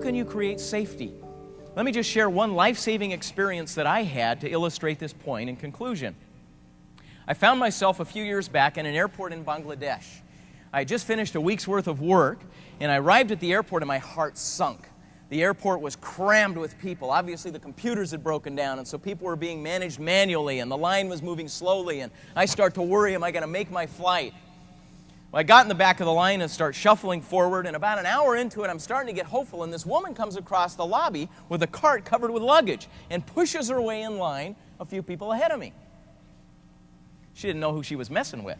can you create safety? Let me just share one life-saving experience that I had to illustrate this point in conclusion. I found myself a few years back in an airport in Bangladesh. I had just finished a week's worth of work, and I arrived at the airport and my heart sunk. The airport was crammed with people. Obviously, the computers had broken down, and so people were being managed manually, and the line was moving slowly, and I start to worry, am I going to make my flight? Well, I got in the back of the line and start shuffling forward, and about an hour into it, I'm starting to get hopeful, and this woman comes across the lobby with a cart covered with luggage and pushes her way in line a few people ahead of me. She didn't know who she was messing with.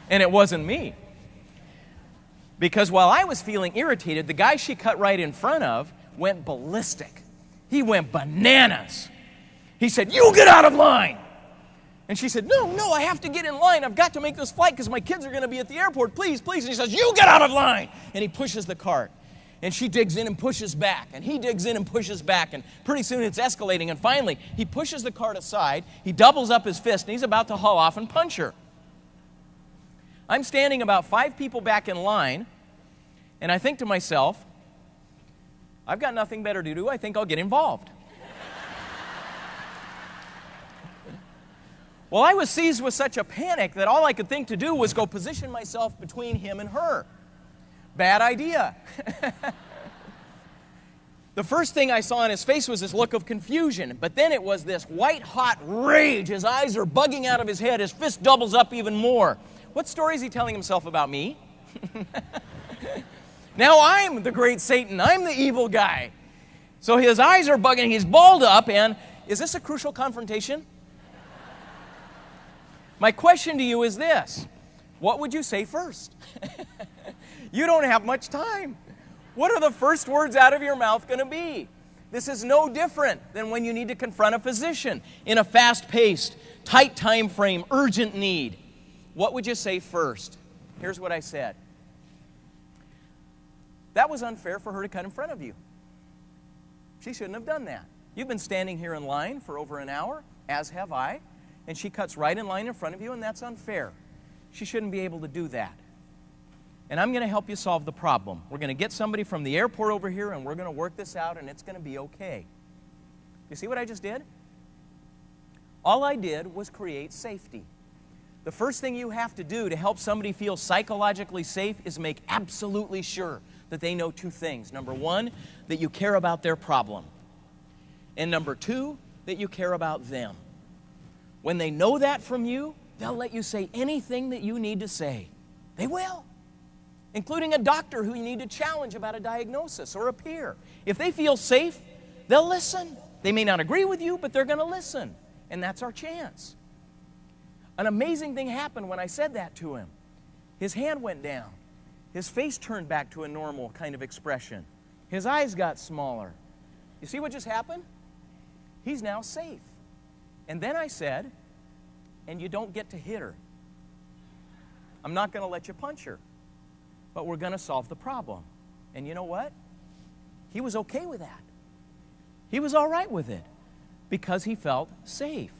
And it wasn't me. Because while I was feeling irritated, the guy she cut right in front of went ballistic. He went bananas. He said, "You get out of line!" And she said, no, I have to get in line. I've got to make this flight because my kids are going to be at the airport. Please, please. And he says, "You get out of line!" And he pushes the cart. And she digs in and pushes back. And he digs in and pushes back. And pretty soon it's escalating. And finally, he pushes the cart aside. He doubles up his fist, and he's about to haul off and punch her. I'm standing about 5 people back in line, and I think to myself, I've got nothing better to do. I think I'll get involved. Well, I was seized with such a panic that all I could think to do was go position myself between him and her. Bad idea. The first thing I saw on his face was this look of confusion, but then it was this white-hot rage. His eyes are bugging out of his head. His fist doubles up even more. What story is he telling himself about me? Now I'm the great Satan. I'm the evil guy. So his eyes are bugging. He's balled up, and is this a crucial confrontation? My question to you is this: what would you say first? You don't have much time. What are the first words out of your mouth going to be? This is no different than when you need to confront a physician in a fast-paced, tight time frame, urgent need. What would you say first? Here's what I said. That was unfair for her to cut in front of you. She shouldn't have done that. You've been standing here in line for over an hour, as have I, and she cuts right in line in front of you, and that's unfair. She shouldn't be able to do that. And I'm going to help you solve the problem. We're going to get somebody from the airport over here, and we're going to work this out, and it's going to be okay. You see what I just did? All I did was create safety. The first thing you have to do to help somebody feel psychologically safe is make absolutely sure that they know 2 things. Number 1, that you care about their problem. And number 2, that you care about them. When they know that from you, they'll let you say anything that you need to say. They will. Including a doctor who you need to challenge about a diagnosis, or a peer. If they feel safe, they'll listen. They may not agree with you, but they're going to listen. And that's our chance. An amazing thing happened when I said that to him. His hand went down. His face turned back to a normal kind of expression. His eyes got smaller. You see what just happened? He's now safe. And then I said, and you don't get to hit her. I'm not going to let you punch her. But we're going to solve the problem. And you know what? He was okay with that. He was all right with it because he felt safe.